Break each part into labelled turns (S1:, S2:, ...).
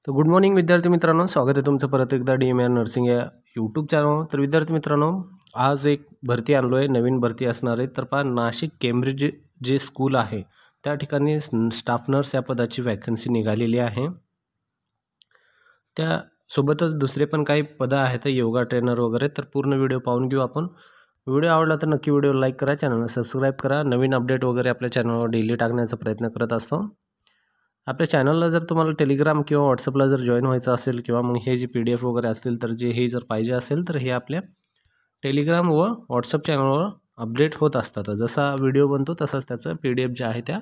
S1: तर good morning विद्यार्थी मित्रांनो, स्वागत आहे तुमचं परत एकदा DMR नर्सिंग या यूट्यूब चॅनलवर। तर विद्यार्थी मित्रांनो, आज एक भरती आणलो आहे, नवीन भरती असणार आहे। तर पहा, नाशिक केम्ब्रिज जे स्कूल आहे त्या ठिकाणी स्टाफ नर्स या पदाची वॅकन्सी निघालेली आहे। त्यासोबतच दुसरे पण काही पदं आहेत, योगा ट्रेनर वगैरे। तर पूर्ण व्हिडिओ पाहून घेऊ आपण। व्हिडिओ आवडला तर नक्की व्हिडिओ लाईक करा, चॅनलला सबस्क्राईब करा। नवीन अपडेट वगैरे आपल्या चॅनलवर डेली टाकण्याचा प्रयत्न करत असतो। आपल्या चॅनलला जर तुम्हाला टेलिग्राम किंवा व्हॉट्सअपला जर जॉईन व्हायचं असेल किंवा मग हे जे PDF वगैरे असतील तर हे जर पाहिजे असेल तर हे आपल्या टेलिग्राम व व्हॉट्सअप चॅनलवर अपडेट होत असतात। जसा व्हिडिओ बनतो तसाच त्याचं PDF जे आहे त्या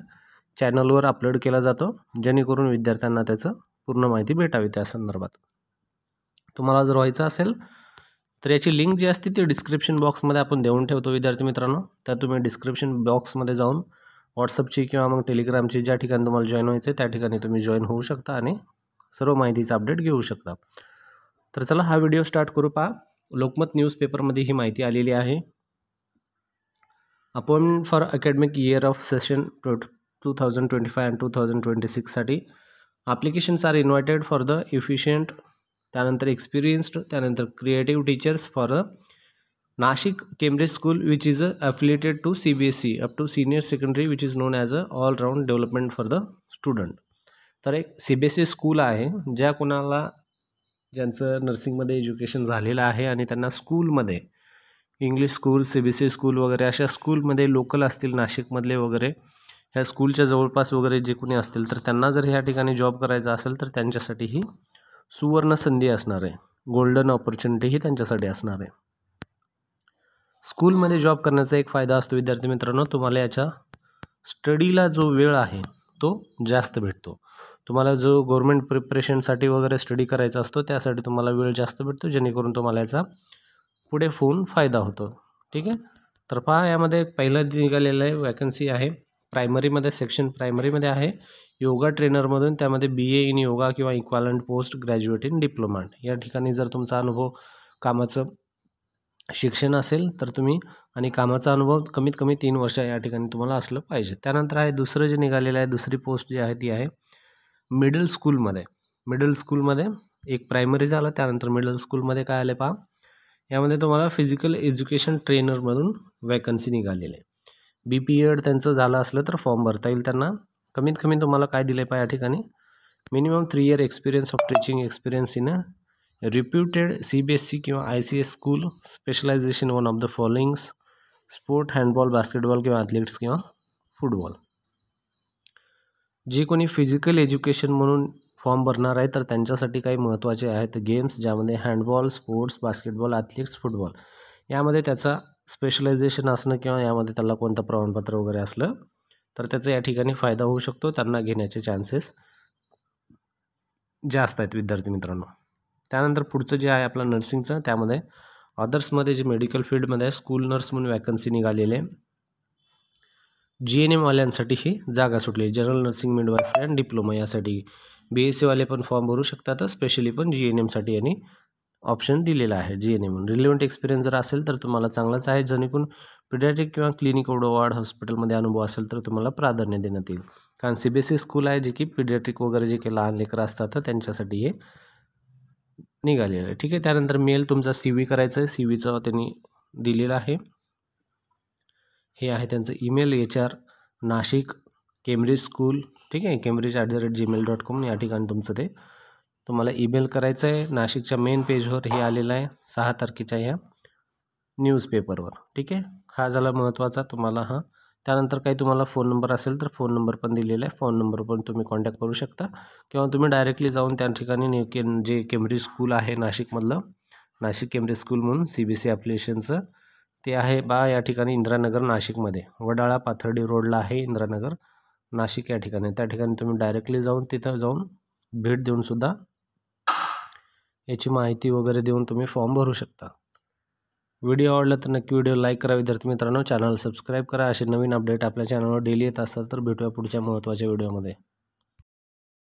S1: चॅनलवर अपलोड केला जातो, जेणेकरून विद्यार्थ्यांना त्याचं पूर्ण माहिती भेटावी। त्या संदर्भात तुम्हाला जर व्हायचं असेल तर याची लिंक जी असते ती डिस्क्रिप्शन बॉक्समध्ये आपण देऊन ठेवतो विद्यार्थी मित्रांनो। त्या तुम्ही डिस्क्रिप्शन बॉक्समध्ये जाऊन व्हॉट्सअपची किंवा मग टेलिग्रामची ज्या ठिकाणी तुम्हाला जॉईन व्हायचं त्या ठिकाणी तुम्ही जॉईन होऊ शकता आणि सर्व माहितीचा अपडेट घेऊ शकता। तर चला हा व्हिडिओ स्टार्ट करू। पहा, लोकमत न्यूजपेपरमध्ये ही माहिती आलेली आहे। Appointment for academic year of session 2025 and 2026 साठी applications are invited for the efficient, त्यानंतर एक्सपिरियन्स्ड, त्यानंतर creative teachers for the Nashik Cambridge School, which is affiliated to CBSE up to senior secondary, which is known as a all round development for the student। तर एक CBSE school आहे, ज्या कोणाला ज्यांचं नर्सिंगमध्ये education झालेलं आहे आणि त्यांना स्कूलमध्ये इंग्लिश स्कूल, CBSE स्कूल वगैरे अशा स्कूलमध्ये लोकल असतील नाशिकमधले वगैरे, ह्या स्कूलच्या जवळपास वगैरे जे कोणी असतील तर त्यांना जर ह्या ठिकाणी जॉब करायचा असेल तर त्यांच्यासाठी ही सुवर्ण संधी असणार आहे, गोल्डन ऑपॉर्च्युनिटी ही त्यांच्यासाठी असणार आहे। स्कूलमध्ये जॉब करण्याचा एक फायदा असतो विद्यार्थी मित्रांनो, तुम्हाला याच्या स्टडीला जो वेळ आहे तो जास्त भेटतो। तुम्हाला जो गव्हर्नमेंट प्रिपरेशनसाठी वगैरे स्टडी करायचा असतो त्यासाठी तुम्हाला वेळ जास्त भेटतो, जेणेकरून तुम्हाला याचा पुढे होऊन फायदा होतो। ठीक आहे, तर पहा, यामध्ये पहिलं निघालेलं आहे वॅकन्सी आहे प्रायमरीमध्ये, सेक्शन प्रायमरीमध्ये आहे योगा ट्रेनरमधून। त्यामध्ये BA इन योगा किंवा इक्वालंट पोस्ट ग्रॅज्युएट इन डिप्लोमा या ठिकाणी जर तुमचा अनुभव कामाचं शिक्षण असेल तर तुम्ही आणि कामाचा अनुभव कमीत कमी 3 वर्ष या ठिकाणी तुम्हाला असलं पाहिजे। त्यानंतर आहे दुसरं जे निघालेलं आहे, दुसरी पोस्ट जी आहे ती आहे मिडल स्कूलमध्ये। मिडल स्कूलमध्ये एक प्रायमरी झालं, त्यानंतर मिडल स्कूलमध्ये काय आले पहा, यामध्ये तुम्हाला फिजिकल एज्युकेशन ट्रेनरमधून वॅकन्सी निघालेली आहे। BPED त्यांचं झालं असलं तर फॉर्म भरता येईल त्यांना। कमीत कमी तुम्हाला काय दिले पाहिजे या ठिकाणी, minimum 3 year experience of teaching experience in reputed CBSE किंवा ICS school, specialization one of the followings, sport, handball, basketball किंवा ॲथलेट्स किंवा फुटबॉल। जे कोणी फिजिकल एज्युकेशन म्हणून फॉर्म भरणार आहे तर त्यांच्यासाठी काही महत्त्वाचे आहेत गेम्स, ज्यामध्ये हँडबॉल, स्पोर्ट्स, बास्केटबॉल, ॲथलेट्स, फुटबॉल यामध्ये त्याचा स्पेशलायझेशन असणं किंवा यामध्ये त्याला कोणतं प्रमाणपत्र वगैरे असलं तर त्याचा या ठिकाणी फायदा होऊ शकतो, त्यांना घेण्याचे चान्सेस जास्त आहेत विद्यार्थी मित्रांनो। त्यानंतर पुढचं जे आहे आपलं नर्सिंगचं, त्यामध्ये अदर्समध्ये जे मेडिकल फील्डमध्ये आहे स्कूल नर्स म्हणून वॅकन्सी निघालेली आहे। GNM वाल्यांसाठी ही जागा सुटली, general nursing midwifery and diploma यासाठी। BSc वाले पण फॉर्म भरू शकतात, स्पेशली पण GNMसाठी यांनी ऑप्शन दिलेला आहे। GNM म्हणून रिलेव्हंट एक्सपिरियन्स जर असेल तर तुम्हाला चांगलाच आहे, जेणेकरून पिडियाट्रिक किंवा क्लिनिक वार्ड हॉस्पिटलमध्ये अनुभव असेल तर तुम्हाला प्राधान्य देण्यात येईल, कारण CBSE स्कूल आहे जे की पिडियाट्रिक वगैरे जे काही लहान लेकरं असतात तर त्यांच्यासाठी हे निघालेलं आहे। ठीक आहे, त्यानंतर मेल तुमचा CV करायचा आहे, CVचं त्यांनी दिलेलं आहे। हे आहे त्यांचं email HR Nashik Cambridge school, ठीक आहे, cambridge@gmail.com या ठिकाणी तुमचं ते तुम्हाला ईमेल करायचं आहे। नाशिकच्या मेन पेजवर हे आलेलं आहे 6 तारखेच्या ह्या न्यूजपेपरवर। ठीक आहे, हा झाला महत्त्वाचा तुम्हाला हा। त्यानंतर काही तुम्हाला फोन नंबर असेल तर फोन नंबर पण दिलेला आहे, फोन नंबर पण तुम्ही कॉन्टॅक्ट करू शकता किंवा तुम्ही डायरेक्टली जाऊन त्या ठिकाणी जे केम्ब्रिज स्कूल आहे नाशिकमधलं, नाशिक केम्ब्रिज स्कूल म्हणून CBSE ॲप्लिकेशनचं ते आहे बा या ठिकाणी इंदिरानगर नाशिकमध्ये, वडाळा पाथर्डी रोडला आहे इंदिरानगर नाशिक या ठिकाणी। त्या ठिकाणी तुम्ही डायरेक्टली जाऊन तिथं जाऊन भेट देऊन सुद्धा याची माहिती वगैरे देऊन तुम्ही फॉर्म भरू शकता। व्हिडिओ आवडला तर नक्की व्हिडिओ लाईक करा विद्यार्थी मित्रांनो, चॅनल सबस्क्राईब करा। असे नवीन अपडेट आपल्या चॅनलवर डेली येत असतात। तर भेटूया पुढच्या महत्त्वाच्या व्हिडिओमध्ये।